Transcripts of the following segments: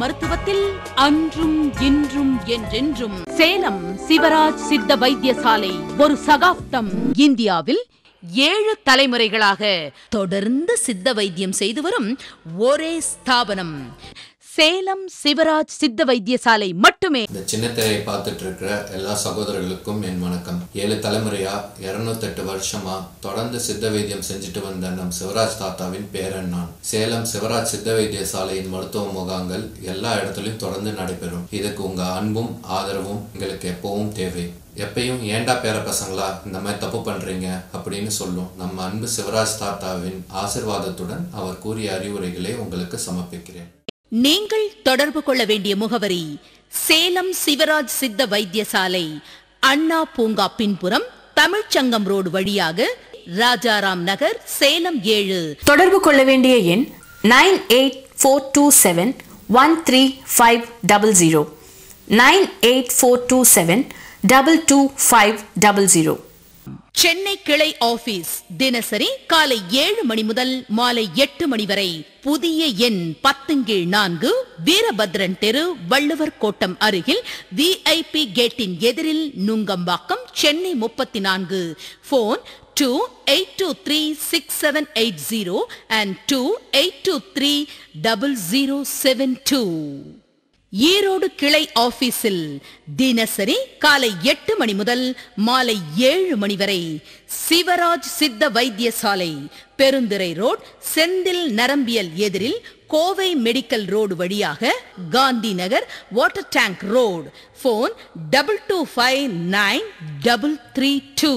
மருத்துவத்தில் அன்றும் இன்றும் என்றென்றும் சேலம் சிவராஜ் சித்த வைத்தியசாலை ஒரு சகாப்தம். இந்தியாவில் 7 தலைமுறைகளாக தொடர்ந்து சித்த வைத்தியம் செய்து வரும் ஒரே ஸ்தாபனம் சேலம் சிவராஜ் சித்த வைத்தியசாலை மட்டுமே. இந்த சின்ன திரையை பார்த்துட்டு இருக்கிற எல்லா சகோதரர்களுக்கும் என் வணக்கம். 7 தலைமுறையா 208 வருஷமா தொடர்ந்து சித்த வைத்தியம் செஞ்சுட்டு வந்த நம் சிவராஜ் தாத்தாவின் பேரன் நான். சேலம் சிவராஜ் சித்த வைத்தியசாலையின் மருத்துவ முகாங்கள் எல்லா இடத்துலையும் தொடர்ந்து நடைபெறும். இதுக்கு உங்க அன்பும் ஆதரவும் எங்களுக்கு எப்பவும் தேவை. எப்பயும் ஏண்டா பேர பசங்களா இந்த மாதிரி தப்பு பண்றீங்க அப்படின்னு சொல்லும் நம்ம அன்பு சிவராஜ் தாத்தாவின் ஆசிர்வாதத்துடன் அவர் கூறிய அறிவுரைகளை உங்களுக்கு சமர்ப்பிக்கிறேன். நீங்கள் தொடர்பு கொள்ள வேண்டிய முகவரி சேலம் சிவராஜ் சித்த வைத்தியசாலை, அண்ணா பூங்கா பின்புறம், தமிழ்ச்சங்கம் ரோடு வழியாக ராஜாராம் நகர், சேலம் 7. தொடர்பு கொள்ள வேண்டிய எண் 9842713500 9842722500. சென்னை கிளை ஆபீஸ் தினசரி காலை 7 மணி முதல் மாலை 8 மணி வரை. புதிய எண் 10/4, வீரபத்ரன் தெரு, வள்ளுவர் கோட்டம் அருகில், VIP கேட்டின் எதிரில், நுங்கம்பாக்கம், சென்னை 34. Phone 28236780 and 28230072. ஈரோடு கிளை ஆபீஸில் தினசரி காலை 8 மணி முதல் மாலை 7 மணி வரை. சிவராஜ் சித்த வைத்தியசாலை, பெருந்துறை ரோட், செந்தில் நரம்பியல் எதிரில், கோவை மெடிக்கல் ரோடு வழியாக, Gandhi Nagar, water tank road. Phone 22593332.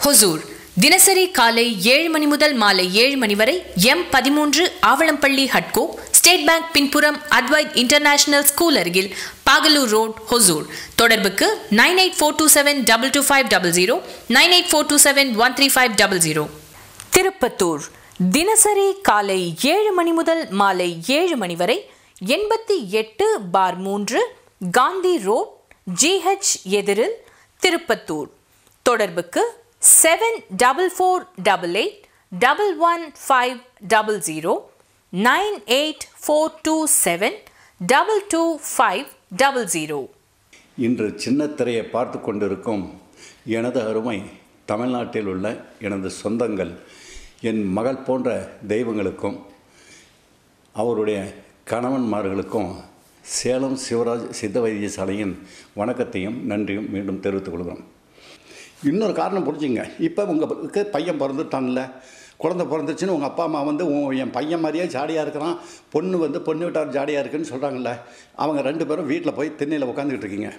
Hosur தினசரி காலை 7 மணி முதல் மாலை 7 மணி வரை. M13 ஆவளம்பள்ளி ஹட்கோ, ஸ்டேட் பேங்க் பின்புறம், அத்வைத் இன்டர்நேஷனல் ஸ்கூல் அருகில், பாகலூர் ரோட், ஹொசூர். தொடர்புக்கு 9842722500 9842713500. திருப்பத்தூர் தினசரி காலை 7 மணி முதல் மாலை 7 மணி வரை. 88/3 காந்தி ரோட், GH எதிரில், திருப்பத்தூர். தொடர்புக்கு 7448811500 9842722500. இன்று சின்ன திரையை பார்த்து கொண்டிருக்கும் எனது அருமை தமிழ்நாட்டில் உள்ள எனது சொந்தங்கள், என் மகள் போன்ற தெய்வங்களுக்கும் அவருடைய கணவன்மார்களுக்கும் சேலம் சிவராஜ் சித்த வைத்தியசாலையின் வணக்கத்தையும் நன்றியும் மீண்டும் தெரிவித்துக் கொள்கிறோம். இன்னொரு காரணம் புரிஞ்சுங்க. இப்போ உங்களுக்கு பையன் பிறந்துட்டான்ல, குழந்தை பிறந்துச்சுன்னு உங்கள் அப்பா அம்மா வந்து என் பையன் மாதிரியே ஜாலியாக இருக்கிறான், பொண்ணு வீட்டார் ஜாலியாக இருக்குன்னு சொல்கிறாங்கல்ல. அவங்க 2 பேரும் வீட்டில் போய் திண்ணையில் உட்காந்துக்கிட்டு இருக்கீங்க.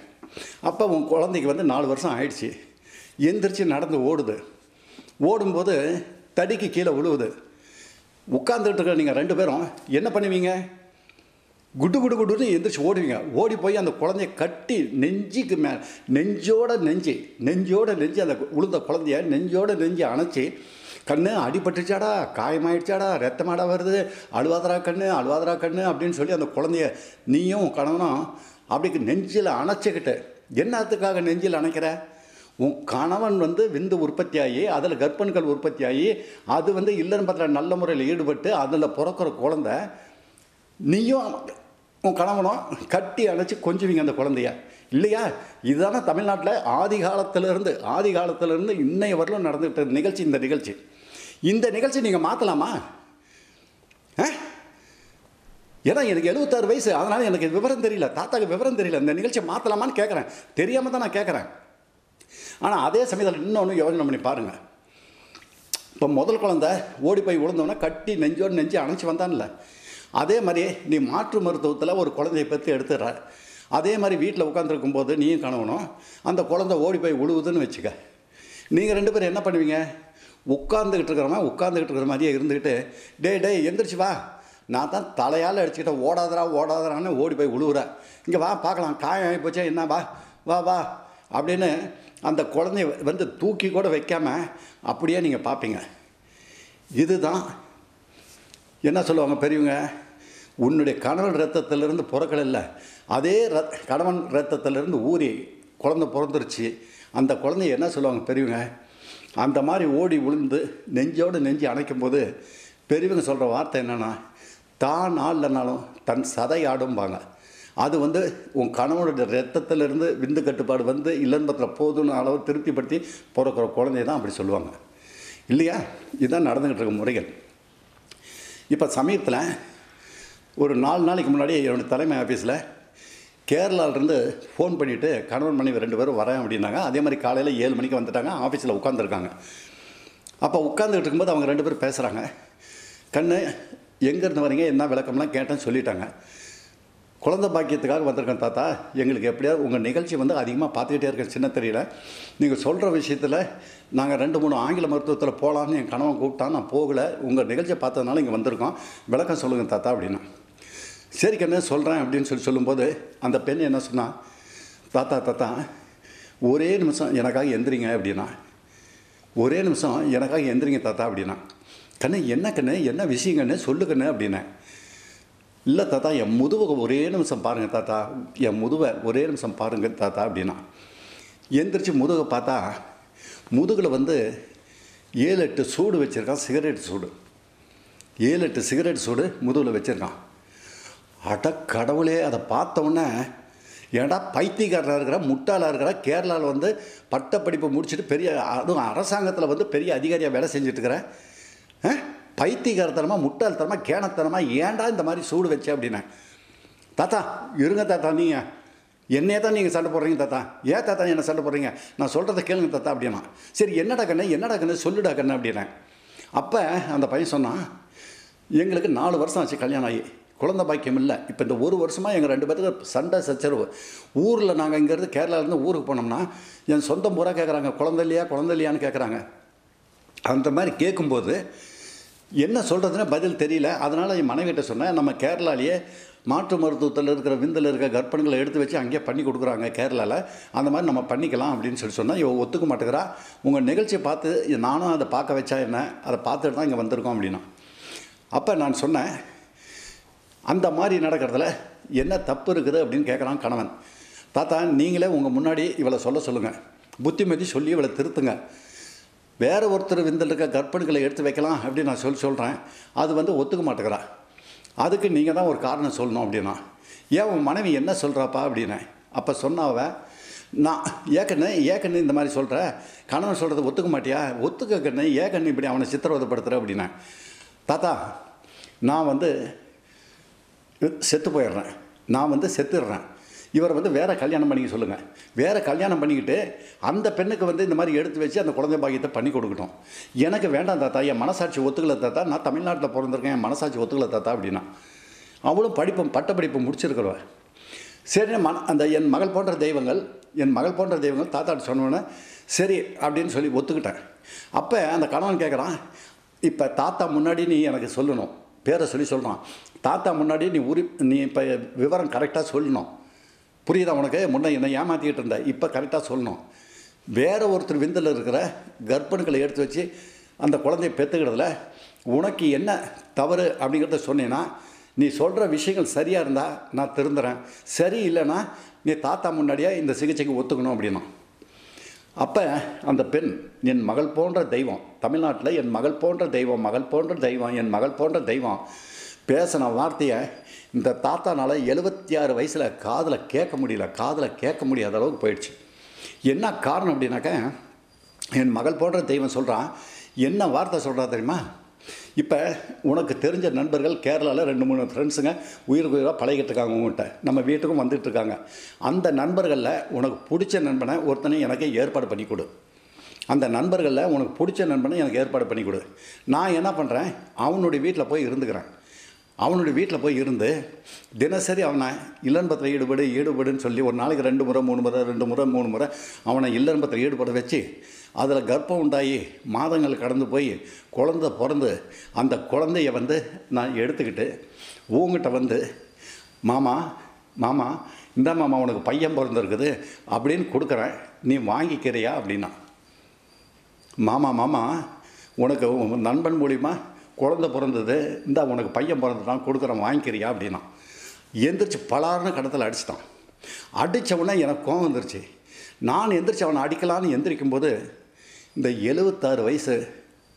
அப்போ உங்கள் குழந்தைக்கு 4 வருஷம் ஆயிடுச்சு. எந்திரிச்சு நடந்து ஓடும்போது தடிக்கு கீழே விழுவுது. உட்காந்துக்கிட்டு இருக்கிற நீங்கள் 2 பேரும் என்ன பண்ணுவீங்க? குடுன்னு எந்திரிச்சு ஓடுவீங்க. ஓடி போய் அந்த குழந்தைய கட்டி நெஞ்சுக்கு நெஞ்சோட நெஞ்சு அந்த உளுந்த குழந்தைய நெஞ்சோட நெஞ்சு அணைச்சி, கண்ணு அடிபட்டுச்சாடா, காயமாயிடுச்சாடா, ரத்தமாடா வருது, அழுவாதரா கண்ணு அப்படின்னு சொல்லி அந்த குழந்தைய நீயும் கணவனும் அப்படி நெஞ்சில் அணைச்சிக்கிட்டு, என்னத்துக்காக நெஞ்சில் அணைக்கிற? உன் கணவன் விந்து உற்பத்தியாகி அதில் கர்ப்பன்கள் உற்பத்தியாகி அது இல்லறம்பத்தில் நல்ல முறையில் ஈடுபட்டு அதில் பிறக்கிற குழந்தை, நீயும் உன் கணவனும் கட்டி அணைச்சி கொஞ்சுவீங்க அந்த குழந்தைய இல்லையா? இதுதானே தமிழ்நாட்டில் ஆதி காலத்திலிருந்து இன்னைய வரலும் நடந்துகிட்ட நிகழ்ச்சி. இந்த நிகழ்ச்சி நீங்கள் மாற்றலாமா? ஏன்னா எனக்கு 76 வயசு, அதனால் எனக்கு விவரம் தெரியல, தாத்தாக்கு விவரம் தெரியல. இந்த நிகழ்ச்சியை மாற்றலாமான்னு கேட்குறேன், தெரியாமல் தான் நான் கேட்குறேன். ஆனால் அதே சமயத்தில் இன்னொன்று யோசனை பண்ணி பாருங்கள். இப்போ முதல் குழந்தை ஓடி போய் விழுந்தோன்னே கட்டி நெஞ்சோடு நெஞ்சு அணைச்சி வந்தான்ல, அதே மாதிரி நீ மாற்று மருத்துவத்தில் ஒரு குழந்தையை பற்றி எடுத்துடுற. அதே மாதிரி வீட்டில் உட்காந்துருக்கும் போது நீயும் கணவனும் அந்த குழந்தை ஓடி போய் விழுவுதுன்னு வச்சுக்க. நீங்கள் 2 பேரும் என்ன பண்ணுவீங்க? உட்காந்துக்கிட்டு இருக்கிற மாதிரியே இருந்துக்கிட்டு, டே எந்திரிச்சு வா, நான் தான் தலையால் அடிச்சுக்கிட்டேன், ஓடாதரான்னு ஓடி போய் விழுவுறேன், இங்கே வா பார்க்கலாம், காயம் ஆகி போச்சா என்ன, வா அப்படின்னு அந்த குழந்தைய தூக்கி கூட வைக்காமல் அப்படியே நீங்கள் பார்ப்பீங்க. இதுதான் என்ன சொல்லுவாங்க பெரியவங்க, உன்னுடைய கணவன் ரத்தத்திலிருந்து பிறக்கல இல்லை, அதே கணவன் ரத்தத்திலிருந்து ஊறி குழந்தை பிறந்துருச்சு. அந்த குழந்தைய என்ன சொல்லுவாங்க பெரியவங்க, அந்த மாதிரி ஓடி விழுந்து நெஞ்சோடு நெஞ்சு அணைக்கும் போது பெரியவங்க சொல்கிற வார்த்தை என்னென்னா, தான் ஆடலனாலும் தன் சதை ஆடும்பாங்க. அது வந்து உன் கணவனுடைய ரத்தத்திலிருந்து விந்து கட்டுப்பாடு வந்து இல்லன்பத்தில் போதும்னு அளவு திருப்திப்படுத்தி பிறக்கிற குழந்தைய தான் அப்படி சொல்லுவாங்க இல்லையா? இதுதான் நடந்துக்கிட்டு இருக்க முறைகள். இப்போ சமீபத்தில் ஒரு 4 நாளைக்கு முன்னாடி என்னோடய தலைமை ஆஃபீஸில் கேரளாவிலேருந்து ஃபோன் பண்ணிவிட்டு கணவன் மனைவி 2 பேரும் வரேன் அப்படின்னாங்க. அதே மாதிரி காலையில் 7 மணிக்கு வந்துட்டாங்க. ஆஃபீஸில் உட்காந்துருக்காங்க. அப்போ உட்காந்துக்கிட்டு இருக்கும்போது அவங்க 2 பேரும் பேசுகிறாங்க. கண்ணு எங்கேருந்து வரீங்க, என்ன விளக்கம்லாம் கேட்டேன்னு சொல்லிட்டாங்க. குழந்தை பாக்கியத்துக்காக வந்திருக்கேன் தாத்தா, எங்களுக்கு எப்படியாவது உங்கள் நிகழ்ச்சி வந்து அதிகமாக பார்த்துக்கிட்டே இருக்கேன் சின்ன தெரியல. நீங்கள் சொல்கிற விஷயத்தில் நாங்கள் 2-3 ஆங்கில மருத்துவத்தில் போகலான்னு என் கணவன் கூப்பிட்டான், நான் போகலை. உங்கள் நிகழ்ச்சியை பார்த்ததுனால இங்கே வந்திருக்கோம், விளக்கம் சொல்லுங்கள் தாத்தா அப்படின்னா. சரி கண்ணு சொல்கிறேன் அப்படின்னு சொல்லும்போது அந்த பெண் என்ன சொன்னால், தாத்தா ஒரே நிமிஷம் எனக்காக எந்திரிங்க அப்படின்னா. ஒரே நிமிஷம் எனக்காக எந்திரிங்க தாத்தா அப்படின்னா. கண்ணு என்ன விஷயம் கண்ணு சொல்லுக்கண்ணு அப்படின்னேன். இல்லை தாத்தா, என் முதுவை ஒரே நிமிஷம் பாருங்கள் தாத்தா, என் முதுவை ஒரே நிமிஷம் பாருங்கள் தாத்தா அப்படின்னா. எந்திரிச்சு முதுகை பார்த்தா முதுகில் வந்து 7-8 சூடு வச்சுருக்கான், சிகரெட் சூடு. 7-8 சிகரெட் சூடு முதுகில் வச்சுருக்கான். அட கடவுளே! அதை பார்த்தோன்னே ஏன்டா பைத்தியக்காரராக இருக்கிற, முட்டாளாக இருக்கிற, கேரளாவில் வந்து பட்டப்படிப்பு முடிச்சுட்டு பெரிய, அதுவும் அரசாங்கத்தில் வந்து பெரிய அதிகாரியாக வேலை செஞ்சுட்ருக்கிறேன், பைத்தியக்காரத்தனமாக முட்டாள்தனமாக கேனத்தனமாக ஏன்டா இந்த மாதிரி சூடு வச்சு அப்படின்னேன். தாத்தா இருங்க தாத்தா, நீங்கள் என்னையே தான் நீங்கள் சண்டை போடுறீங்க தாத்தா, ஏன் தாத்தா என்ன சண்டை போடுறீங்க, நான் சொல்கிறத கேளுங்க தாத்தா அப்படின்னா. சரி என்னடா கண்ணு சொல்லுடா கண்ணு அப்படின்னேன். அப்போ அந்த பையன் சொன்னான், எங்களுக்கு 4 வருஷம் ஆச்சு கல்யாணம் ஆகி, குழந்தை பாக்கியம் இல்லை. இப்போ இந்த 1 வருஷமாக எங்கள் 2 பேருக்கு சண்டை சச்சரவு. ஊரில் நாங்கள் இங்கேருந்து கேரளாவிலேருந்து ஊருக்கு போனோம்னா என் சொந்தம் பூரா கேட்குறாங்க, குழந்தை இல்லையான்னு கேட்குறாங்க. அந்த மாதிரி கேட்கும்போது என்ன சொல்கிறதுன்னு பதில் தெரியல. அதனால் என் மனைவிட்ட சொன்னேன், நம்ம கேரளாலேயே மாற்று மருத்துவத்தில் இருக்கிற விந்தில் இருக்கிற கர்ப்பணிகளை எடுத்து வச்சு அங்கேயே பண்ணி கொடுக்குறாங்க கேரளாவில், அந்த மாதிரி நம்ம பண்ணிக்கலாம் அப்படின்னு சொன்னால் இவ ஒத்துக்க மாட்டேங்கிறா. உங்கள் நிகழ்ச்சியை பார்த்து நானும் அதை பார்க்க வச்சா என்ன, அதை பார்த்துட்டு தான் இங்கே வந்திருக்கோம் அப்படின்னா. அப்போ நான் சொன்னேன், அந்த மாதிரி நடக்கிறதுல என்ன தப்பு இருக்குது அப்படின்னு கேட்குறான் கணவன். தாத்தா நீங்களே உங்கள் முன்னாடி இவளை சொல்லுங்கள், புத்திமதி சொல்லி இவளை திருத்துங்க. வேறு ஒருத்தர் விந்தில் இருக்க கர்ப்பணிகளை எடுத்து வைக்கலாம் அப்படின்னு நான் சொல்கிறேன், அது வந்து ஒத்துக்க மாட்டேங்கிறா. அதுக்கு நீங்கள் தான் ஒரு காரணம் சொல்லணும் அப்படின்னா. ஏன் உன் மனைவி என்ன சொல்கிறாப்பா அப்படின்னேன். அப்போ சொன்னாவ, நான் ஏக்கண்ணு இந்த மாதிரி சொல்கிற, கணவன் சொல்கிறத ஒத்துக்க மாட்டியா, ஒத்துக்க கண்ணு, ஏக்கண்ணு இப்படி அவனை சித்திரவதைப்படுத்துகிற அப்படின்னேன். தாத்தா நான் வந்து செத்து போயிடுறேன், நான் வந்து செத்துடுறேன், இவரை வந்து வேறு கல்யாணம் பண்ணிக்க சொல்லுங்கள். வேறு கல்யாணம் பண்ணிக்கிட்டு அந்த பெண்ணுக்கு வந்து இந்த மாதிரி எடுத்து வச்சு அந்த குழந்தை பாக்கியத்தை பண்ணி கொடுக்கட்டும். எனக்கு வேண்டாம் தாத்தா, என் மனசாட்சி ஒத்துக்கலை தாத்தா, நான் தமிழ்நாட்டில் பிறந்திருக்கேன், என் மனசாட்சி ஒத்துக்கலை தாத்தா அப்படின்னா. அவளும் பட்டப்படிப்பு முடிச்சிருக்கிறவன். சரி அந்த என் மகள் போன்ற தெய்வங்கள் தாத்தாட்ட சொன்னோன்னே சரி அப்படின்னு சொல்லி ஒத்துக்கிட்டேன். அப்போ அந்த கணவன் கேட்குறான், இப்போ தாத்தா முன்னாடி நீ எனக்கு சொல்லணும், பேரை சொல்கிறான், தாத்தா முன்னாடி நீ இப்போ விவரம் கரெக்டாக சொல்லணும், புரியுதா உனக்கு, முன்னே என்னை ஏமாற்றிக்கிட்டு இருந்த, இப்போ கரெக்டாக சொல்லணும். வேறு ஒருத்தர் விந்தில் இருக்கிற கர்ப்பணிகளை எடுத்து வச்சு அந்த குழந்தைய பெற்றுக்கிறதுல உனக்கு என்ன தவறு அப்படிங்கிறத சொன்னேன்னா, நீ சொல்கிற விஷயங்கள் சரியாக இருந்தால் நான் திருந்துறேன், சரி இல்லைன்னா நீ தாத்தா முன்னாடியே இந்த சிகிச்சைக்கு ஒத்துக்கணும் அப்படின்னா. அப்போ அந்த பெண், என் மகள் போன்ற தெய்வம், தமிழ்நாட்டில் என் மகள் போன்ற தெய்வம் பேசின வார்த்தையை இந்த தாத்தானால் 76 வயசில் காதில் கேட்க முடியாத அளவுக்கு போயிடுச்சு. என்ன காரணம் அப்படின்னாக்க, என் மகள் போன்ற தெய்வம் சொல்கிறான், என்ன வார்த்தை சொல்கிறா தெரியுமா, இப்போ உனக்கு தெரிஞ்ச நண்பர்கள் கேரளாவில் 2-3 ஃப்ரெண்ட்ஸுங்க உயிராக பழகிட்டு இருக்காங்க, உங்கள்கிட்ட நம்ம வீட்டுக்கும் வந்துட்டுருக்காங்க. அந்த நண்பர்களில் உனக்கு பிடிச்ச நண்பனை ஒருத்தனை எனக்கு ஏற்பாடு பண்ணி கொடு, அந்த நண்பர்களில் உனக்கு பிடிச்ச நண்பனை எனக்கு ஏற்பாடு பண்ணி கொடு. நான் என்ன பண்ணுறேன், அவனுடைய வீட்டில் போய் இருந்துக்கிறேன். அவனுடைய வீட்டில் போய் இருந்து தினசரி அவனை இல்லன்பத்தில் ஈடுபடுன்னு சொல்லி ஒரு நாளைக்கு 2 முறை 3 முறை அவனை இல்லன்பத்தில் ஈடுபட வச்சு, அதில் கர்ப்பம் உண்டாகி மாதங்கள் கடந்து போய் குழந்தை பிறந்து அந்த குழந்தைய வந்து நான் எடுத்துக்கிட்டு உங்ககிட்ட வந்து மாமா இந்த மாமா உனக்கு பையன் பிறந்திருக்குது அப்படின்னு கொடுக்குறேன், நீ வாங்கிக்கிறியா அப்படின்னா. மாமா உனக்கு நண்பன் மூலிமா குழந்தை பிறந்தது, இந்த உனக்கு பையன் பிறந்துட்டான், கொடுக்குறேன், வாங்கிக்கிறியா அப்படின்னா. எந்திரிச்சு பலாருன்னு கடத்தில் அடிச்சிட்டான். அடித்தவொடனே எனக்கு கோவம் வந்துருச்சு. நான் எந்திரிச்சு அவனை அடிக்கலான்னு எந்திரிக்கும்போது இந்த 76 வயசு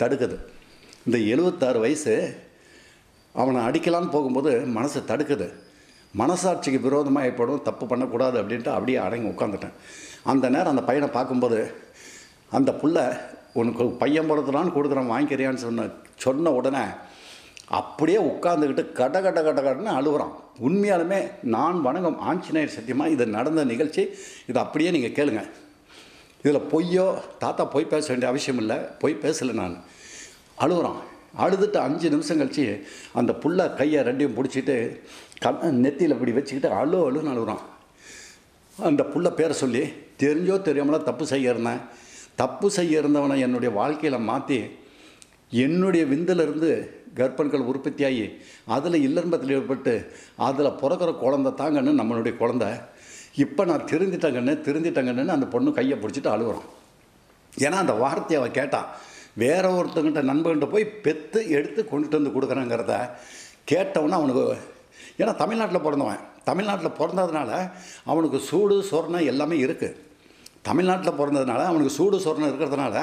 தடுக்குது. இந்த 76 வயசு அவனை அடிக்கலான்னு போகும்போது மனசு தடுக்குது. மனசாட்சிக்கு விரோதமாக ஏற்படும், தப்பு பண்ணக்கூடாது அப்படின்ட்டு அப்படியே அடங்கி உட்காந்துட்டேன். அந்த நேரம் அந்த பையனை பார்க்கும்போது அந்த புள்ள உனக்கு பையன் பிறத்துலான்னு கொடுக்குறான் வாங்கிக்கிறியான்னு சொன்ன உடனே அப்படியே உட்காந்துக்கிட்டு கடன்னு அழுகுறான். உண்மையாலுமே நான் வணங்கும் ஆஞ்சநேயர் சத்தியமாக இது நடந்த நிகழ்ச்சி. இது அப்படியே நீங்கள் கேளுங்க. இதில் பொய்யோ தாத்தா பொய் பேச வேண்டிய அவசியம் இல்லை, பொய் பேசலை. நான் அழுகுறான். அழுதுட்டு 5 நிமிஷம் கழிச்சு அந்த புள்ள கையை ரெண்டையும் பிடிச்சிட்டு நெத்தியில் இப்படி வச்சுக்கிட்டு அழுன்னு அழுகுறான். அந்த புள்ள பேரை சொல்லி தெரிஞ்சோ தெரியாமலோ தப்பு செய்ய இருந்தவனை என்னுடைய வாழ்க்கையில் மாற்றி என்னுடைய விந்திலிருந்து கர்ப்பங்கள் உற்பத்தியாகி அதில் இல்லன்பத்தில் ஏற்பட்டு அதில் பிறக்கிற குழந்தை தாங்கன்னு நம்மளுடைய குழந்தை. இப்போ நான் திருந்திட்டங்கன்னு அந்த பொண்ணு கையை பிடிச்சிட்டு அழுகுறான். ஏன்னா அந்த வார்த்தையை அவள் கேட்டான். வேற ஒருத்தங்கிட்ட நண்பர்கிட்ட போய் பெற்று எடுத்து கொண்டுட்டு வந்து கொடுக்குறாங்கிறத கேட்டவொன்னே அவனுக்கு, ஏன்னா தமிழ்நாட்டில் பிறந்ததுனால அவனுக்கு சூடு சொர்ணம் எல்லாமே இருக்குது. தமிழ்நாட்டில் பிறந்ததுனால அவனுக்கு சூடு சொர்ணம் இருக்கிறதுனால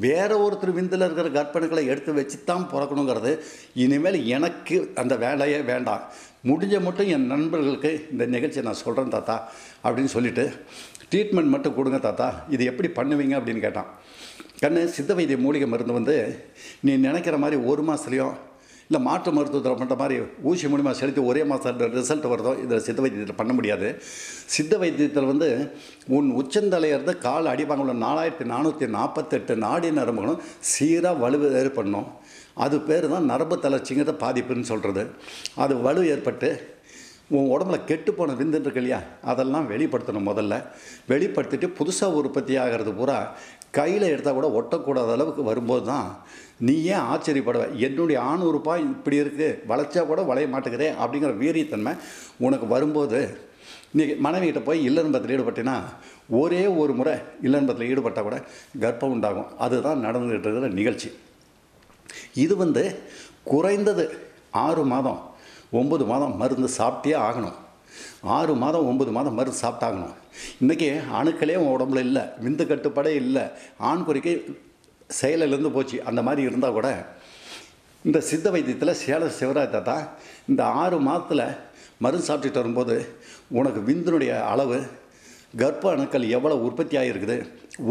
வேற ஒருத்தர் விந்தில் இருக்கிற கற்பனைகளை எடுத்து வச்சு தான் பிறக்கணுங்கிறது. இனிமேல் எனக்கு அந்த வேலையே வேண்டாம், முடிஞ்ச மட்டும் என் நண்பர்களுக்கு இந்த நிகழ்ச்சியை நான் சொல்கிறேன் தாத்தா அப்படின்னு சொல்லிவிட்டு ட்ரீட்மெண்ட் மட்டும் கொடுங்க தாத்தா, இது எப்படி பண்ணுவீங்க அப்படின்னு கேட்டான். சித்த வைத்திய மூலிகை மருந்து நீ நினைக்கிற மாதிரி 1 மாதத்துலையும் இல்லை மாற்று மருத்துவத்தில் பண்ணுற மாதிரி ஊசி மூலிமா செலுத்தி ஒரே மாதத்தில் ரிசல்ட் வருதோ இதில் சித்த வைத்தியத்தில் பண்ண முடியாது. சித்த வைத்தியத்தில் உன் உச்சந்தலையிலிருந்து கால் அடிப்பாங்க 4448 நாடி நரம்புகளும் சீராக வலு ஏற்படணும். அது பேர் தான் நரம்பு தளர்ச்சிங்கிறத பாதிப்புன்னு சொல்கிறது. அது வலு ஏற்பட்டு உன் உடம்புல கெட்டுப்போன விந்துன்னு இருக்கு இல்லையா, அதெல்லாம் வெளிப்படுத்தணும். முதல்ல வெளிப்படுத்திட்டு புதுசாக உற்பத்தி ஆகிறது பூரா கையில் எடுத்தால் கூட ஒட்டக்கூடாத அளவுக்கு வரும்போது தான் நீ ஏன் ஆச்சரியப்படுவ, என்னுடைய ஆண் உறுப்பாக இப்படி இருக்குது, வளைச்சா கூட வளைய மாட்டேங்கிறேன் அப்படிங்கிற வீரியத்தன்மை உனக்கு வரும்போது நீ மனைவிகிட்ட போய் இல்லன்பத்தில் ஈடுபட்டினா ஒரே ஒரு முறை இல்லன்பத்தில் ஈடுபட்டால் கூட கர்ப்பம் உண்டாகும். அதுதான் நடந்துகிட்டு இருக்கிற நிகழ்ச்சி. இது குறைந்தது 6 மாதம் 9 மாதம் மருந்து சாப்பிட்டே ஆகணும். 6 மாதம் 9 மாதம் மருந்து சாப்பிட்டாகணும். இன்றைக்கி அணுக்களே உன் உடம்புல இல்லை, விந்து கட்டுப்பாடே இல்லை, ஆண் குறிக்கை செயலிலேருந்து போச்சு. அந்த மாதிரி இருந்தால் கூட இந்த சித்த வைத்தியத்தில் சேலம் சிவராஜ் தாத்தா இந்த 6 மாதத்தில் மருந்து சாப்பிட்டுட்டு வரும்போது உனக்கு விந்தினுடைய அளவு, கர்ப்ப அணுக்கள் எவ்வளோ உற்பத்தி ஆகிருக்குது,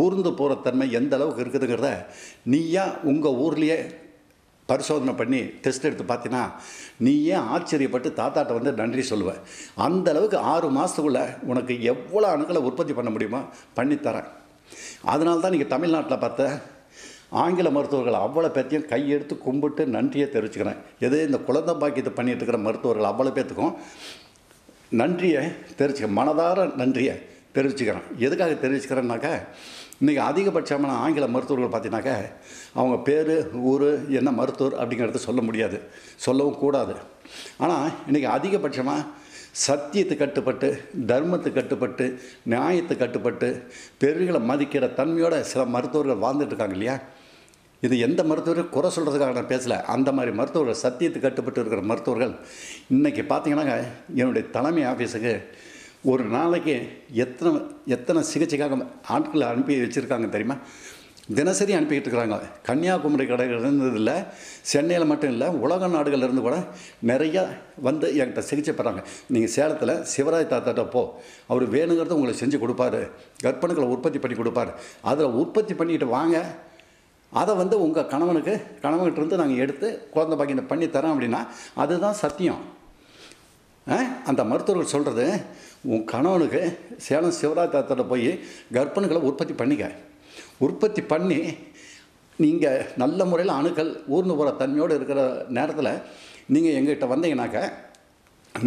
ஊர்ந்து போகிற தன்மை எந்த அளவுக்கு இருக்குதுங்கிறத நீயா உங்கள் ஊர்லேயே பரிசோதனை பண்ணி டெஸ்ட் எடுத்து பார்த்தீங்கன்னா நீ ஏன் ஆச்சரியப்பட்டு தாத்தாட்ட நன்றி சொல்லுவேன். அந்த அளவுக்கு 6 மாதத்துக்குள்ளே உனக்கு எவ்வளோ அணுக்களை உற்பத்தி பண்ண முடியுமோ பண்ணித்தரேன். அதனால தான் நீங்கள் தமிழ்நாட்டில் பார்த்த ஆங்கில மருத்துவர்கள் அவ்வளோ பேர்த்தையும் கையெடுத்து கும்பிட்டு நன்றியை தெரிவிச்சுக்கிறேன். இந்த குழந்தை பாக்கியத்தை பண்ணிட்டு இருக்கிற மருத்துவர்கள் அவ்வளோ பேர்த்துக்கும் நன்றியை மனதார நன்றியை தெரிவிச்சுக்கிறேன். எதுக்காக தெரிவிச்சுக்கிறேன்னாக்கா, இன்றைக்கி அதிகபட்சமான ஆங்கில மருத்துவர்கள் பார்த்தீங்கன்னாக்கா அவங்க பேர் ஊர் என்ன மருத்துவர் அப்படிங்கிறத சொல்ல முடியாது, சொல்லவும் கூடாது. ஆனால் இன்றைக்கி அதிகபட்சமாக சத்தியத்துக்கு கட்டுப்பட்டு, தர்மத்துக்கு கட்டுப்பட்டு, நியாயத்துக்கு கட்டுப்பட்டு, பெருகளை மதிக்கிற தன்மையோட சில மருத்துவர்கள் வாழ்ந்துட்டுருக்காங்க இல்லையா. இது எந்த மருத்துவரும் குறை சொல்கிறதுக்காக நான் பேசலை. அந்த மாதிரி மருத்துவர்கள், சத்தியத்துக்கு கட்டுப்பட்டு இருக்கிற மருத்துவர்கள் இன்றைக்கி பார்த்திங்கன்னாங்க என்னுடைய தலைமை ஆஃபீஸுக்கு ஒரு நாளைக்கு எத்தனை சிகிச்சைக்காக ஆட்களை அனுப்பி வச்சுருக்காங்க தெரியுமா. தினசரி அனுப்பிக்கிட்டு இருக்கிறாங்க. கன்னியாகுமரி கடைகள் இல்லை, சென்னையில் மட்டும் இல்லை, உலக நாடுகள்லேருந்து கூட நிறையா என்கிட்ட சிகிச்சை பெறாங்க. நீங்கள் சேலத்தில் சிவராஜ் தாத்தாட்ட போ, அவர் வேணுங்கிறத உங்களுக்கு செஞ்சு கொடுப்பாரு, கற்பனைகளை உற்பத்தி பண்ணி கொடுப்பார். அதில் உற்பத்தி பண்ணிக்கிட்டு வாங்க, அதை உங்கள் கணவன்கிட்ட நாங்கள் எடுத்து குழந்தை பாக்கியம் பண்ணி தரோம் அப்படின்னா அதுதான் சத்தியம். அந்த மருத்துவர்கள் சொல்கிறது, உன் கணவனுக்கு சேலம் சிவராஜ் தாத்தாட்ட போய் கர்ப்பனைகளை உற்பத்தி பண்ணி நீங்கள் நல்ல முறையில் அணுக்கள் ஊர்ந்து போகிற தன்மையோடு இருக்கிற நேரத்தில் நீங்கள் எங்கள்கிட்ட வந்தீங்கன்னாக்க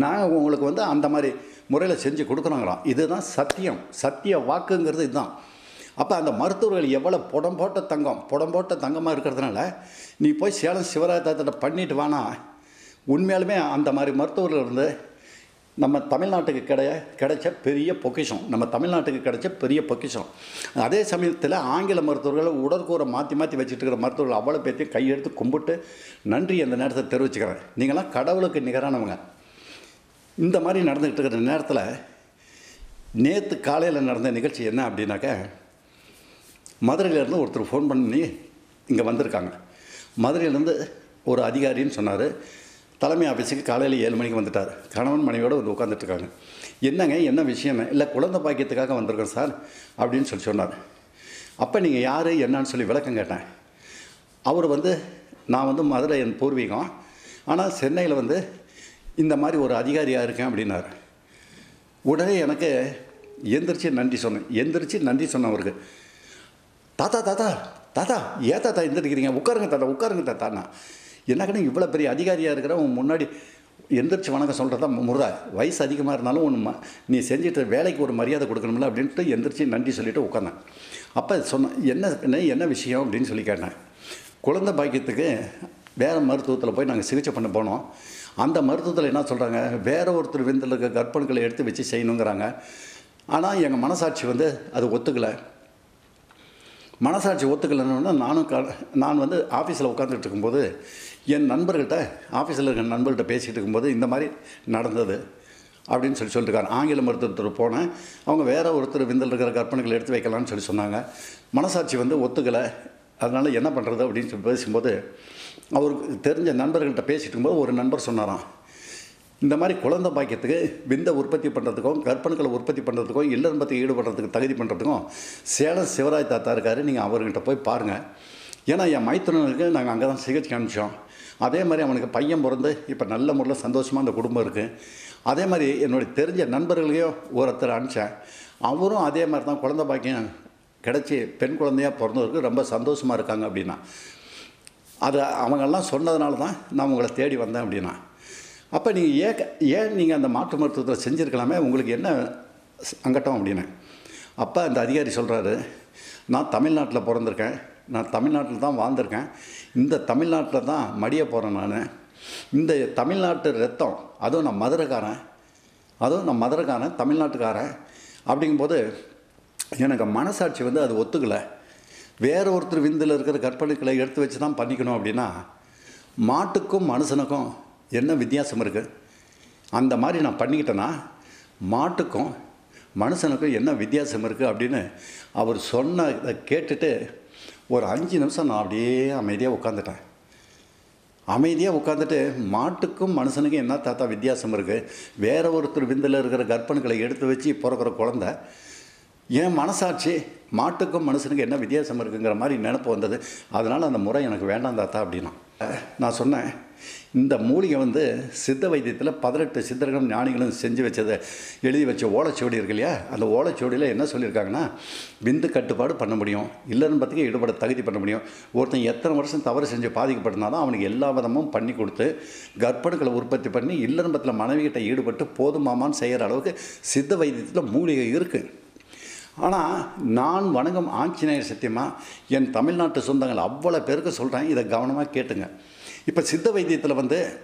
நாங்கள் உங்களுக்கு அந்த மாதிரி முறையில் செஞ்சு கொடுக்குறோங்களாம். இதுதான் சத்திய வாக்குங்கிறது இதுதான். அப்போ அந்த மருத்துவர்கள் எவ்வளோ புடம் போட்ட தங்கமாக இருக்கிறதுனால நீ போய் சேலம் சிவராஜ் தாத்தாட்ட பண்ணிட்டு வானா, உண்மையாலுமே அந்த மாதிரி மருத்துவர்கள் இருந்து நம்ம தமிழ்நாட்டுக்கு கிடைச்ச பெரிய பொக்கிஷம். அதே சமயத்தில் ஆங்கில மருத்துவர்கள் உடற்கூரை மாற்றி வச்சுட்டு இருக்கிற மருத்துவர்கள் அவ்வளோ பேர்த்தையும் கையெடுத்து கும்பிட்டு நன்றி அந்த நேரத்தை தெரிவிச்சுக்கிறேன். நீங்களாம் கடவுளுக்கு நிகரானவங்க. இந்த மாதிரி நடந்துக்கிட்டு இருக்கிற நேரத்தில் நேற்று காலையில் நடந்த நிகழ்ச்சி என்ன அப்படின்னாக்க, மதுரையிலேருந்து ஒருத்தர் ஃபோன் பண்ணி இங்கே வந்திருக்காங்க. மதுரையிலேருந்து ஒரு அதிகாரின்னு சொன்னார், தலைமை ஆஃபீஸுக்கு காலையில் 7 மணிக்கு வந்துட்டார். கணவன் மனைவியோடு வந்து உட்காந்துட்ருக்காங்க. என்னங்க என்ன விஷயம்னு, இல்லை குழந்தை பாக்கியத்துக்காக வந்திருக்கோம் சார் அப்படின்னு சொன்னார். அப்போ நீங்கள் யார் என்னன்னு சொல்லி விளக்கம் கேட்டேன். அவர் நான் மதுரை என் பூர்வீகம், ஆனால் சென்னையில் இந்த மாதிரி ஒரு அதிகாரியாக இருக்கேன் அப்படின்னார். உடனே எனக்கு எந்திரிச்சு நன்றி சொன்னவருக்கு, தாத்தா தாத்தா தாத்தா ஏன் தாத்தா எந்திரிக்கிறீங்க, உட்காருங்க தாத்தாண்ணா. என்னக்கண்ணா இவ்வளோ பெரிய அதிகாரியாக இருக்கிற உன் முன்னாடி எந்திரிச்சு வணக்கம் சொல்கிறதா முறை, வயசு அதிகமாக இருந்தாலும் ஒன்று நீ செஞ்சுட்டு வேலைக்கு ஒரு மரியாதை கொடுக்கணும்ல அப்படின்ட்டு எந்திரிச்சு நன்றி சொல்லிவிட்டு உட்காந்தேன். அப்போ என்ன விஷயம் அப்படின்னு சொல்லி கேட்டேன். குழந்தை பாக்கியத்துக்கு வேறு மருத்துவத்தில் போய் நாங்கள் சிகிச்சை பண்ண போனோம். அந்த மருத்துவத்தில் என்ன சொல்கிறாங்க, வேறு ஒருத்தர் விந்தில் இருக்க கர்ப்பங்களை எடுத்து வச்சு செய்யணுங்கிறாங்க. ஆனால் எங்கள் மனசாட்சி அது ஒத்துக்கலை. மனசாட்சி ஒத்துக்கலைன்னா நான் ஆஃபீஸில் உட்காந்துட்டு இருக்கும்போது என் நண்பர்கிட்ட, ஆஃபீஸில் இருக்கிற நண்பர்கிட்ட பேசிகிட்டு இருக்கும்போது இந்த மாதிரி நடந்தது அப்படின்னு சொல்லியிருக்காரு. ஆங்கில மருத்துவத்தில் போனேன், அவங்க வேறு ஒருத்தர் விந்தில் இருக்கிற கற்பனைகளை எடுத்து வைக்கலான்னு சொன்னாங்க. மனசாட்சி ஒத்துக்கலை. அதனால் என்ன பண்ணுறது அப்படின்னு பேசும்போது அவருக்கு தெரிஞ்ச நண்பர்கள்ட்ட பேசிட்டு இருக்கும்போது ஒரு நண்பர் சொன்னாராம், இந்த மாதிரி குழந்தை பாக்கியத்துக்கு விந்தை உற்பத்தி பண்ணுறதுக்கும் கற்பனைகளை உற்பத்தி பண்ணுறதுக்கும் இல்லறம்பத்தை ஈடுபடுறதுக்கு தகுதி பண்ணுறதுக்கும் சேலம் சிவராஜ் தாத்தா இருக்கார், நீங்கள் அவர்கிட்ட போய் பாருங்கள். ஏன்னா என் மைத்துனனுக்கு நாங்கள் அங்கே தான் சிகிச்சை அனுப்பிச்சோம். அதே மாதிரி அவனுக்கு பையன் பிறந்து இப்போ நல்ல முறையில் சந்தோஷமாக அந்த குடும்பம் இருக்குது. அதே மாதிரி என்னுடைய தெரிஞ்ச நண்பர்களையும் ஒருத்தர் அனுப்பிச்சேன். அவரும் அதே மாதிரி தான் குழந்தை பாக்கியம் கிடச்சி பெண் குழந்தையாக பிறந்தவருக்கு ரொம்ப சந்தோஷமாக இருக்காங்க அப்படின்னா. அது அவங்கெல்லாம் சொன்னதுனால தான் நான் உங்களை தேடி வந்தேன் அப்படின்னா. அப்போ நீங்கள் ஏன் நீங்கள் அந்த மாற்று மருத்துவத்தில் செஞ்சுருக்கலாமே, உங்களுக்கு என்ன சங்கட்டம் அப்படின்னு. அப்போ அந்த அதிகாரி சொல்கிறாரு, நான் தமிழ்நாட்டில் பிறந்திருக்கேன், நான் தமிழ்நாட்டில் தான் வாழ்ந்திருக்கேன், இந்த தமிழ்நாட்டில் தான் மடிய போகிறேன். நான் இந்த தமிழ்நாட்டு ரத்தம், அதுவும் நான் மதுரைக்காரன் தமிழ்நாட்டுக்காரன் அப்படிங்கும்போது எனக்கு மனசாட்சி அது ஒத்துக்கலை. வேறு ஒருத்தர் விந்தில் இருக்கிற கற்பனைகளை எடுத்து வச்சு தான் பண்ணிக்கணும் அப்படின்னா மாட்டுக்கும் மனுஷனுக்கும் என்ன வித்தியாசம் இருக்குது? அந்த மாதிரி நான் பண்ணிக்கிட்டேன்னா மாட்டுக்கும் மனுஷனுக்கும் என்ன வித்தியாசம் இருக்குது அப்படின்னு அவர் சொன்னதை கேட்டுட்டு ஒரு 5 நிமிஷம் நான் அப்படியே அமைதியாக உட்காந்துட்டு மாட்டுக்கும் மனுஷனுக்கும் என்ன தாத்தா வித்தியாசம் இருக்குது? வேறு ஒருத்தர் விந்தில் இருக்கிற கற்பனைகளை எடுத்து வச்சு பிறக்கிற குழந்தை, என் மனசாட்சி மாட்டுக்கும் மனுஷனுக்கு என்ன வித்தியாசம் இருக்குங்கிற மாதிரி நினப்பு வந்தது. அதனால் அந்த முறை எனக்கு வேண்டாம் தாத்தா அப்படின்னா. நான் சொன்னேன், இந்த மூலிகை சித்த வைத்தியத்தில் 18 சித்தர்களும் ஞானிகளும் செஞ்சு வச்சதை எழுதி வச்ச ஓலைச்சுவடி இருக்கு இல்லையா, அந்த ஓலைச்சுவடியில் என்ன சொல்லியிருக்காங்கன்னா, விந்து கட்டுப்பாடு பண்ண முடியும், இல்லறம்பத்துக்கு ஈடுபட தகுதி பண்ண முடியும். ஒருத்தன் எத்தனை வருஷம் தவறு செஞ்சு பாதிக்கப்பட்டிருந்தாலும் அவனுக்கு எல்லா விதமும் பண்ணி கொடுத்து கர்ப்பணுக்களை உற்பத்தி பண்ணி இல்லறம்பத்தில் மனைவிகிட்ட ஈடுபட்டு போதுமாமான்னு செய்கிற அளவுக்கு சித்த வைத்தியத்தில் மூலிகை இருக்குது. ஆனால் நான் வணங்கும் ஆஞ்சநேயர் சத்தியமாக என் தமிழ்நாட்டு சொந்தங்கள் அவ்வளோ பேருக்கு சொல்கிறேன், இதை கவனமாக கேட்டுங்க. இப்போ சித்த வைத்தியத்தில்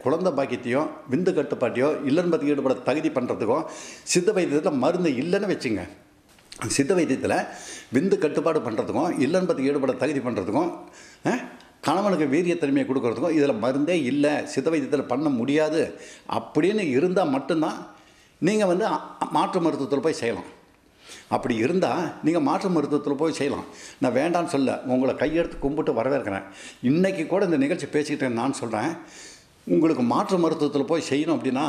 குழந்தை பாக்கியத்தையோ விந்து கட்டுப்பாட்டையோ இல்லறம்பத்துக்கு ஈடுபட தகுதி பண்ணுறதுக்கும் சித்த வைத்தியத்தில் மருந்து இல்லைன்னு வச்சுங்க. சித்த வைத்தியத்தில் விந்து கட்டுப்பாடு பண்ணுறதுக்கும் இல்லறம்பத்துக்கு ஈடுபட தகுதி பண்ணுறதுக்கும் கணவனுக்கு வீரியத்தன்மையை கொடுக்கறதுக்கும் இதில் மருந்தே இல்லை, சித்த வைத்தியத்தில் பண்ண முடியாது அப்படின்னு இருந்தால் மட்டும்தான் நீங்கள் மாற்று மருத்துவத்தில் போய் செய்யலாம். அப்படி இருந்தால் நீங்கள் மாற்று மருத்துவத்தில் போய் செய்யலாம். நான் வேண்டான்னு சொல்ல, உங்களை கையெடுத்து கும்பிட்டு வரவேற்கிறேன். இன்றைக்கி கூட இந்த நிகழ்ச்சி பேசிக்கிட்டேன். நான் சொல்கிறேன், உங்களுக்கு மாற்று மருத்துவத்தில் போய் செய்யணும் அப்படின்னா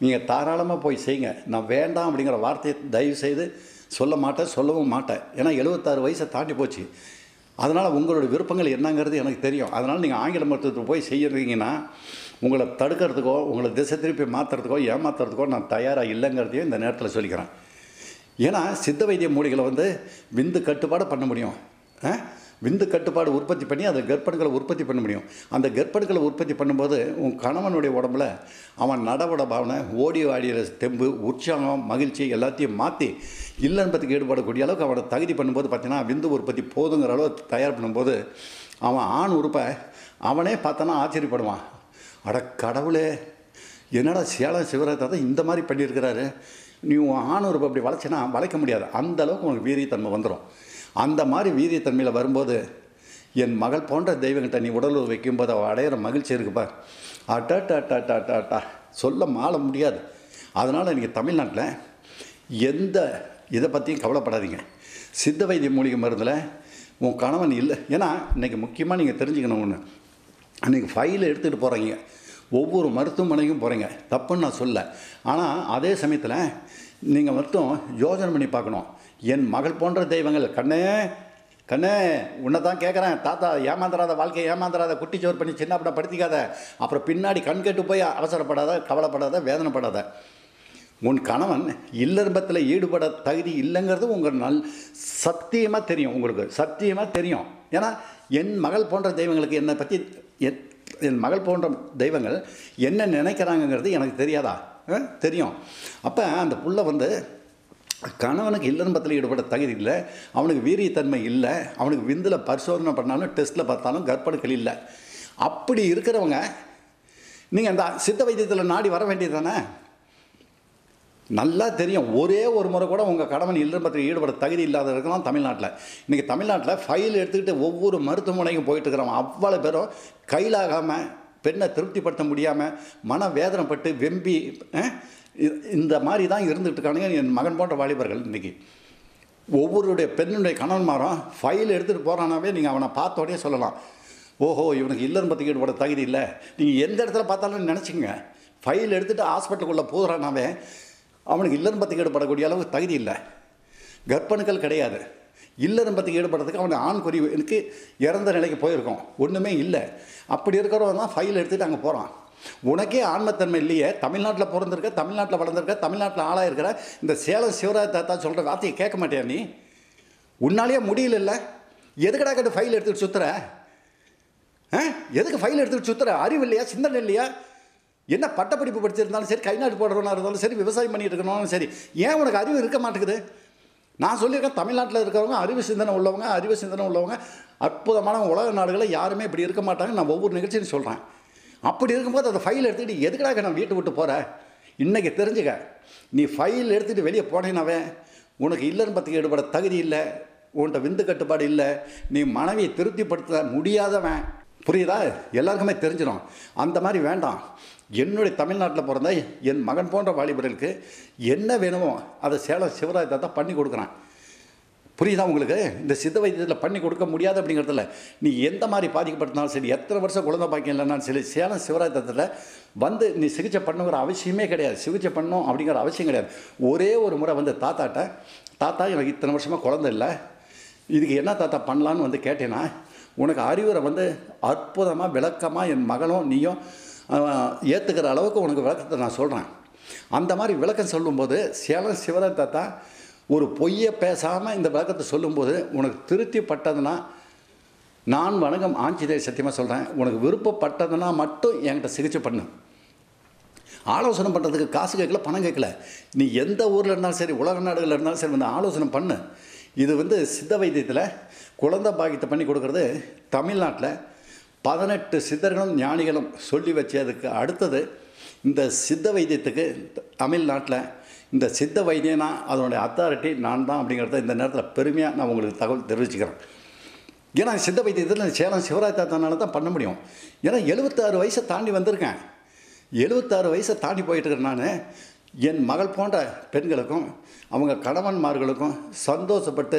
நீங்கள் தாராளமாக போய் செய்யுங்க. நான் வேண்டாம் அப்படிங்கிற வார்த்தையை தயவு செய்து சொல்லவும் மாட்டேன். ஏன்னா 76 வயசை தாண்டி போச்சு. அதனால் உங்களுடைய விருப்பங்கள் என்னங்கிறது எனக்கு தெரியும். அதனால் நீங்கள் ஆங்கில மருத்துவத்தில் போய் செய்கிறீங்கன்னா உங்களை தடுக்கிறதுக்கோ உங்களை திசை திருப்பி மாற்றுறதுக்கோ ஏமாற்றுறதுக்கோ நான் தயாராக இல்லைங்கிறதையும் இந்த நேரத்தில் சொல்லிக்கிறேன். ஏன்னா சித்த வைத்திய மூலிகளை விந்து கட்டுப்பாடு பண்ண முடியும். விந்து கட்டுப்பாடு உற்பத்தி பண்ணி அந்த கர்ப்பணுக்களை உற்பத்தி பண்ண முடியும். அந்த கர்ப்பணுக்களை உற்பத்தி பண்ணும்போது உன் கணவனுடைய உடம்புல அவன் நடவட பாவனை, ஓடி ஆடிய தெம்பு, உற்சாகம், மகிழ்ச்சி எல்லாத்தையும் மாற்றி இல்லறம்பத்துக்கு ஈடுபடக்கூடிய அளவுக்கு அவனை தகுதி பண்ணும்போது பார்த்தீங்கன்னா விந்து உற்பத்தி போதுங்கிற அளவு தயார் பண்ணும்போது அவன் ஆண் உறுப்பை அவனே பார்த்தானா ஆச்சரியப்படுவான். அட கடவுளே, என்னடா சேலம் சிவராஜ் இந்த மாதிரி பண்ணியிருக்கிறாரு, நீ ஆண் உறுப்பு அப்படி வளைச்சினா வளைக்க முடியாது, அந்த அளவுக்கு உனக்கு வீரியத்தன்மை வந்துடும். அந்த மாதிரி வீரியத்தன்மையில் வரும்போது என் மகள் போன்ற தெய்வங்கிட்ட நீ உடல் வைக்கும்போது அவள் அடையிற மகிழ்ச்சி இருக்குப்பா, அட்டா சொல்ல மாள முடியாது. அதனால் நீங்கள் தமிழ்நாட்டில் எந்த இதை பற்றியும் கவலைப்படாதீங்க. சித்த வைத்திய மூலிகை மருந்தில் உன் கணவன் இல்லை. ஏன்னா இன்றைக்கி முக்கியமாக நீங்கள் தெரிஞ்சுக்கணும் ஒன்று, அன்றைக்கி ஃபைலை எடுத்துகிட்டு போகிறீங்க, ஒவ்வொரு மருத்துவமனைக்கும் போகிறீங்க, தப்புன்னு நான் சொல்ல. ஆனால் அதே சமயத்தில் நீங்கள் மட்டும் யோசனை பண்ணி பார்க்கணும். என் மகள் போன்ற தெய்வங்கள், கண்ணே கண்ணே உன்னை தான் கேட்குறேன், தாத்தா ஏமாந்துடாத, வாழ்க்கையை ஏமாந்துடாத, குட்டிச்சோர் பண்ணி சின்ன அப்படி படுத்திக்காத, அப்புறம் பின்னாடி கண் கெட்டு போய் அவசரப்படாத, கவலைப்படாத, வேதனைப்படாத. உன் கணவன் இல்லறத்தில் ஈடுபட தகுதி இல்லைங்கிறது உங்கள் சத்தியமாக தெரியும், உங்களுக்கு சத்தியமாக தெரியும். ஏன்னா என் மகள் போன்ற தெய்வங்களுக்கு என்னை பற்றி, என் மகள் போன்ற தெய்வங்கள் என்ன நினைக்கிறாங்கங்கிறது எனக்கு தெரியாதா? தெரியும். அப்போ அந்த புள்ள கணவனுக்கு இல்லறத்தில் ஈடுபட தகுதி இல்லை, அவனுக்கு வீரியத்தன்மை இல்லை, அவனுக்கு விந்தில் பரிசோதனை பண்ணாலும் டெஸ்ட்டில் பார்த்தாலும் கர்ப்பணுக்கள் இல்லை. அப்படி இருக்கிறவங்க நீங்கள் அந்த சித்த வைத்தியத்தில் நாடி வர வேண்டியது தானே? நல்லா தெரியும். ஒரே ஒரு முறை கூட உங்கள் கணவன் இல்லறத்தில் ஈடுபட தகுதி இல்லாத இருக்கலாம் தமிழ்நாட்டில். இன்றைக்கி தமிழ்நாட்டில் ஃபைல் எடுத்துக்கிட்டு ஒவ்வொரு மருத்துவமனைக்கும் போயிட்டு இருக்கிறவங்க அவ்வளோ பேரும் கையிலாகாமல், பெண்ணை திருப்திப்படுத்த முடியாமல், மன வேதனைப்பட்டு வெம்பி இந்த மாதிரி தான் இருந்துகிட்ருக்கானுங்க என் மகன் போன்ற வாலிபர்கள். இன்றைக்கி ஒவ்வொருடைய பெண்ணுடைய கணவன்மாரும் ஃபைல் எடுத்துகிட்டு போகிறானாவே நீங்கள் அவனை பார்த்த உடனே சொல்லலாம், ஓஹோ இவனுக்கு இல்லறத்தில் ஈடுபட தகுதி இல்லை. நீங்கள் எந்த இடத்துல பார்த்தாலும் நினச்சிங்க, ஃபைல் எடுத்துகிட்டு ஹாஸ்பிட்டலுக்குள்ளே போகிறானாவே அவனுக்கு இல்லறத்தில் ஈடுபடக்கூடிய அளவுக்கு தகுதி இல்லை, கர்ப்பணுக்கள் கிடையாது. இல்லறத்தில் ஈடுபடுறதுக்கு அவனுக்கு ஆண் குறி எனக்கு இறந்த நிலைக்கு போயிருக்கோம், ஒன்றுமே இல்லை. அப்படி இருக்கிறவன் தான் ஃபைல் எடுத்துகிட்டு அங்கே போகிறான். உனக்கே ஆன்மத்தன்மை இல்லையே, தமிழ்நாட்டில் பிறந்திருக்க, தமிழ்நாட்டில் வளர்ந்துருக்க, தமிழ்நாட்டில் ஆளாக இருக்கிற இந்த சேலம் சிவராஜ் தாத்தா சொல்கிற வார்த்தையை கேட்க மாட்டியா நீ? உன்னாலேயே முடியல, எதுக்கடா கேட்டு ஃபைல் எடுத்துகிட்டு சுற்றுற? எதுக்கு ஃபைல் எடுத்துகிட்டு சுற்றுற? அறிவு இல்லையா, சிந்தனை இல்லையா? என்ன பட்டப்படிப்பு படிச்சிருந்தாலும் சரி, கை நாட்டு போடுறவனாக இருந்தாலும் சரி, விவசாயம் பண்ணிட்டு இருக்கணும் சரி, ஏன் உனக்கு அறிவு இருக்க மாட்டேங்குது? நான் சொல்லியிருக்கேன், தமிழ்நாட்டில் இருக்கிறவங்க அறிவு சிந்தனை உள்ளவங்க அற்புதமான உலக நாடுகளில் யாருமே இப்படி இருக்க மாட்டாங்க. நான் ஒவ்வொரு நிகழ்ச்சியும் சொல்கிறேன். அப்படி இருக்கும்போது அந்த ஃபைல் எடுத்துக்கிட்டு எதுக்கடாக நான் வீட்டை விட்டு போகிறேன்? இன்றைக்கி தெரிஞ்சுக்க, நீ ஃபைல் எடுத்துகிட்டு வெளியே போனேனாவே உனக்கு இல்லறத்தில் ஈடுபட தகுதி இல்லை, உன்கிட்ட விந்து கட்டுப்பாடு இல்லை, நீ மனைவியை திருப்திப்படுத்த முடியாதவன். புரியுதா? எல்லாருக்குமே தெரிஞ்சிடும். அந்த மாதிரி வேண்டாம். என்னுடைய தமிழ்நாட்டில் பிறந்த என் மகன் போன்ற வாலிபர்களுக்கு என்ன வேணுமோ அதை சேலம் சிவராஜ் தாத்தா பண்ணி கொடுக்குறான். புரியுதா உங்களுக்கு? இந்த சித்த வைத்தியத்தில் பண்ணி கொடுக்க முடியாது அப்படிங்கிறதுல நீ எந்த மாதிரி பாதிக்கப்பட்டிருந்தாலும் சரி, எத்தனை வருஷம் குழந்தை பாக்கியம் இல்லைனாலும் சரி, சேலம் சிவராஜ் தாத்தத்தில் நீ சிகிச்சை பண்ணுங்கிற அவசியமே கிடையாது, சிகிச்சை பண்ணணும் அப்படிங்கிற அவசியம் கிடையாது. ஒரே ஒரு முறை தாத்தா எனக்கு இத்தனை வருஷமாக குழந்தை இல்லை, இதுக்கு என்ன தாத்தா பண்ணலான்னு கேட்டேன்னா, உனக்கு அறிவுரை அற்புதமாக விளக்கமாக என் மகனும் நீயும் ஏற்றுக்கிற அளவுக்கு உனக்கு விளக்கத்தை நான் சொல்கிறேன். அந்த மாதிரி விளக்கம் சொல்லும்போது சேலம் சிவராஜ் தாத்தா ஒரு பொய்யை பேசாமல் இந்த விளக்கத்தை சொல்லும்போது உனக்கு திருப்திப்பட்டதுன்னா, நான் வணங்கம் ஆஞ்சநேயர் சத்தியமாக சொல்கிறேன், உனக்கு விருப்பப்பட்டதுன்னா மட்டும் என்கிட்ட சிகிச்சை பண்ணு. ஆலோசனை பண்ணுறதுக்கு காசு கேட்கல, பணம் கேட்கல. நீ எந்த ஊரில் இருந்தாலும் சரி, உலக நாடுகளில் இருந்தாலும் சரி, ஆலோசனை பண்ணு. இது சித்த வைத்தியத்தில் குழந்தை பாக்கியத்தை பண்ணி கொடுக்குறது தமிழ்நாட்டில் 18 சித்தர்களும் ஞானிகளும் சொல்லி வச்சதுக்கு அடுத்தது இந்த சித்த வைத்தியத்துக்கு தமிழ்நாட்டில் இந்த சித்த வைத்தியனா அதனுடைய அத்தாரிட்டி நான் தான் அப்படிங்கிறத இந்த நேரத்தில் பெருமையாக நான் உங்களுக்கு தகவல் தெரிவிச்சுக்கிறேன். ஏன்னா சித்த வைத்தியத்தில் சேலம் சிவராஜ் தாத்தானால தான் பண்ண முடியும். ஏன்னா 76 வயசை தாண்டி வந்திருக்கேன். 76 வயசை தாண்டி போயிட்டு இருக்கிறேன். நான் என் மகள் போன்ற பெண்களுக்கும் அவங்க கணவன்மார்களுக்கும் சந்தோஷப்பட்டு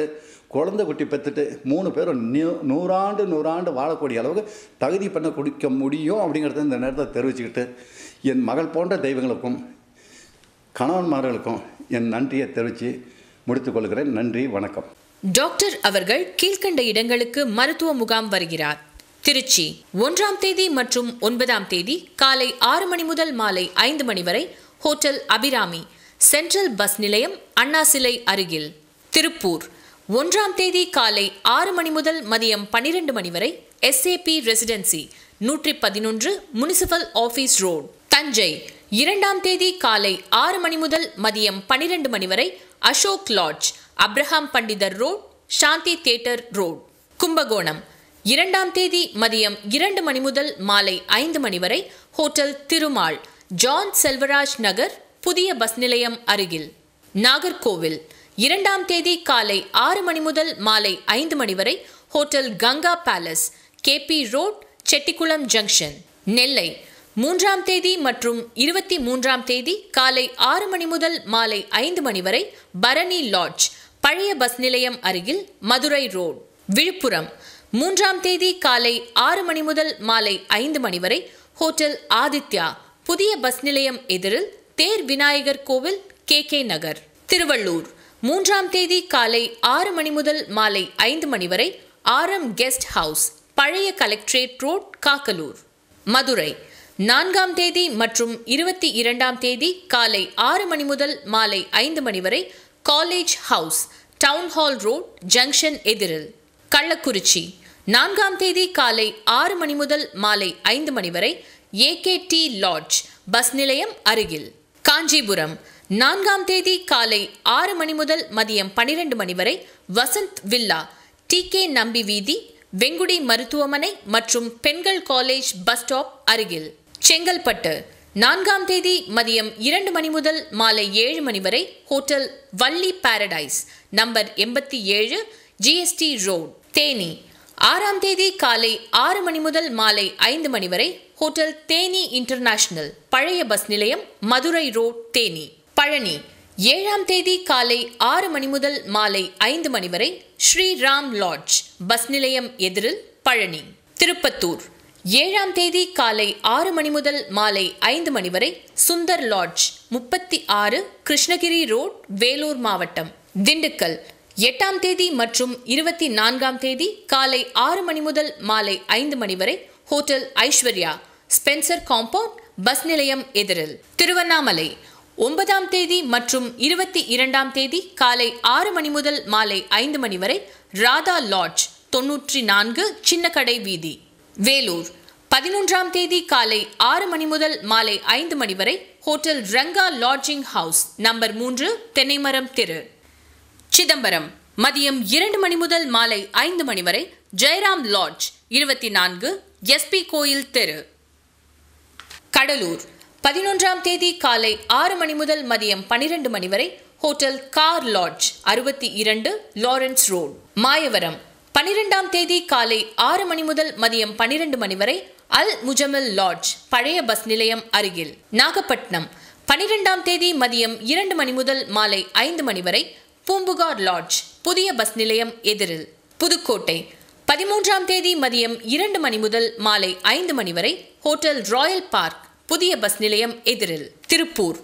குழந்தை குட்டி பெற்றுட்டு 3 பேரும் 100 ஆண்டு வாழக்கூடிய அளவுக்கு தகுதி பண்ண கொடுக்க முடியும் அப்படிங்கிறத இந்த நேரத்தை தெரிவிச்சுக்கிட்டு, என் மகள் போன்ற தெய்வங்களுக்கும் கணவன்மார்களுக்கும் என் நன்றியை தெரிவித்து முடித்துக்கொள்கிறேன். நன்றி, வணக்கம். டாக்டர் அவர்கள் கீழ்கண்ட இடங்களுக்கு மருத்துவ முகாம் வருகிறார். திருச்சி 1ஆம் தேதி மற்றும் 9ஆம் தேதி காலை 6 மணி முதல் மாலை 5 மணி வரை ஹோட்டல் அபிராமி, சென்ட்ரல் பஸ் நிலையம், அண்ணா சிலை அருகில். திருப்பூர் 1ஆம் தேதி காலை 6 மணி முதல் மதியம் 12 மணி வரை SAP residency, 111 municipal office road. Thanjai 2ஆம் தேதி காலை 6 மணி முதல் மதியம் 12 மணி வரை அசோக் லாட்ஜ், அப்ரஹாம் பண்டிதர் ரோட், சாந்தி தியேட்டர் ரோட். கும்பகோணம் 2ஆம் தேதி மதியம் 2 மணி முதல் மாலை 5 மணி வரை ஹோட்டல் திருமால், ஜான் செல்வராஜ் நகர், புதிய பஸ் நிலையம் அருகில். நாகர்கோவில் 2ஆம் தேதி காலை 6 மணி முதல் மாலை 5 மணி வரை hotel Ganga palace, KP road, Chettikulam junction. Nellai 3ஆம் தேதி மற்றும் 23ஆம் தேதி காலை 6 மணி முதல் மாலை 5 மணி வரை பரணி லாட்ஜ், பழைய பஸ் நிலையம் அருகில், மதுரை ரோட். விழுப்புரம் 3ஆம் தேதி காலை 6 மணி முதல் மாலை 5 மணி வரை ஹோட்டல் ஆதித்யா, புதிய பஸ் நிலையம் எதிரில், தேர் விநாயகர் கோவில், KK நகர். திருவள்ளூர், 3ஆம் தேதி காலை 6 மணி முதல் மாலை 5 மணி வரை RM கெஸ்ட் ஹவுஸ், பழைய கலெக்டரேட் ரோட், காக்கலூர். மதுரை, 4ஆம் தேதி மற்றும் 22ஆம் தேதி காலை 6 மணி முதல் மாலை 5 மணி வரை college house, town hall road, junction எதிரில். கள்ளக்குறிச்சி, 4ஆம் தேதி காலை 6 மணி முதல் மாலை 5 மணி வரை AKT லாட்ஜ், பஸ் நிலையம் அருகில். காஞ்சிபுரம், 4ஆம் தேதி காலை 6 மணி முதல் மதியம் 12 மணி வரை வசந்த் வில்லா, TK நம்பி வீதி, வெங்குடி மருத்துவமனை மற்றும் பெண்கள் காலேஜ் பஸ் ஸ்டாப் அருகில். செங்கல்பட்டு, 4ஆம் தேதி மதியம் 2 மணி முதல் மாலை 7 மணி வரை hotel Valli Paradise, number 87, GST road. Theni, 6ஆம் தேதி காலை 6 மணி முதல் மாலை 5 மணி வரை ஹோட்டல் தேனி இன்டர்நேஷனல், பழைய பஸ் நிலையம், மதுரை ரோட், தேனி. பழனி, 7ஆம் தேதி காலை 6 மணி முதல் மாலை 5 மணி வரை ஸ்ரீராம் லாட்ஜ், பஸ் நிலையம் எதிரில், பழனி. திருப்பத்தூர், 7ஆம் தேதி காலை 6 மணி முதல் மாலை 5 மணி வரை சுந்தர் லாட்ஜ், 36, கிருஷ்ணகிரி ரோட், வேலூர் மாவட்டம். திண்டுக்கல், 8ஆம் தேதி மற்றும் 24ஆம் தேதி காலை 6 மணி முதல் மாலை 5 மணி வரை hotel Aishwarya, Spencer compound, bus நிலையம் எதிரில். திருவண்ணாமலை, 9ஆம் தேதி மற்றும் 22ஆம் தேதி காலை 6 மணி முதல் மாலை 5 மணி வரை ராதா லாட்ஜ், 94, சின்னக்கடை வீதி. வேலூர், 11ஆம் தேதி காலை 6 மணி முதல் மாலை 5 மணி வரை hotel Ranga lodging house, number 3, தென்னைமரம் தெரு. சிதம்பரம், மதியம் 2 மணி முதல் மாலை 5 மணி வரை ஜெயராம் லாட்ஜ், 24, SP கோயில் தெரு. கடலூர், 11ஆம் தேதி காலை 6 மணி முதல் மதியம் 12 மணி வரை hotel car lodge, 62, Lawrence road. Mayavaram, 12ஆம் தேதி காலை 6 மணி முதல் மதியம் 12 மணி வரை அல் முஜமல் லாட்ஜ், பழைய பஸ் நிலையம் அருகில். நாகப்பட்டினம், 12ஆம் தேதி மதியம் 2 மணி முதல் மாலை 5 மணி வரை பூம்புகார் லாட்ஜ், புதிய பஸ் நிலையம் எதிரில். புதுக்கோட்டை, 13ஆம் தேதி மதியம் 2 மணி முதல் மாலை 5 மணி வரை ஹோட்டல் ராயல் பார்க், புதிய பஸ் நிலையம் எதிரில். திருப்பூர்,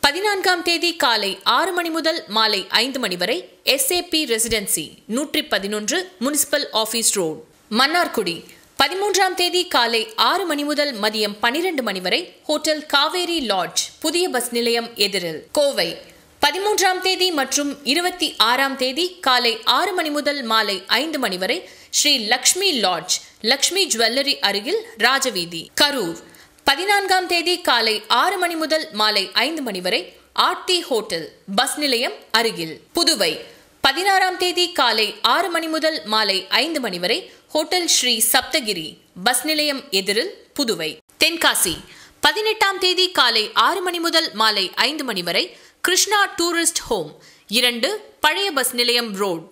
14ஆம் தேதி காலை 6 மணி முதல் மாலை 5 மணி வரை SAP residency, 111, municipal office road. Mannargudi, 13ஆம் தேதி காலை 6 மணி முதல் மதியம் 12 மணி வரை ஹோட்டல் காவேரி லாட்ஜ், புதிய பஸ் நிலையம் எதிரில். கோவை, 13ஆம் தேதி மற்றும் 26ஆம் தேதி காலை 6 மணி முதல் மாலை 5 மணி வரை ஸ்ரீ லக்ஷ்மி லாட்ஜ், லக்ஷ்மி ஜுவல்லரி அருகில், ராஜவீதி. கரூர், 14ஆம் தேதி காலை 6 மணி முதல் மாலை 5 மணி வரை ஆர்த்தி ஹோட்டல், பஸ் நிலையம் அருகில். புதுவை, 16ஆம் தேதி காலை 6 மணி முதல் மாலை 5 மணி வரை ஹோட்டல் ஸ்ரீ சப்தகிரி, பஸ் நிலையம் எதிரில், புதுவை. தென்காசி, 18ஆம் தேதி காலை 6 மணி முதல் மாலை 5 மணி வரை கிருஷ்ணா டூரிஸ்ட் ஹோம், 2, பழைய பஸ் நிலையம் ரோட்.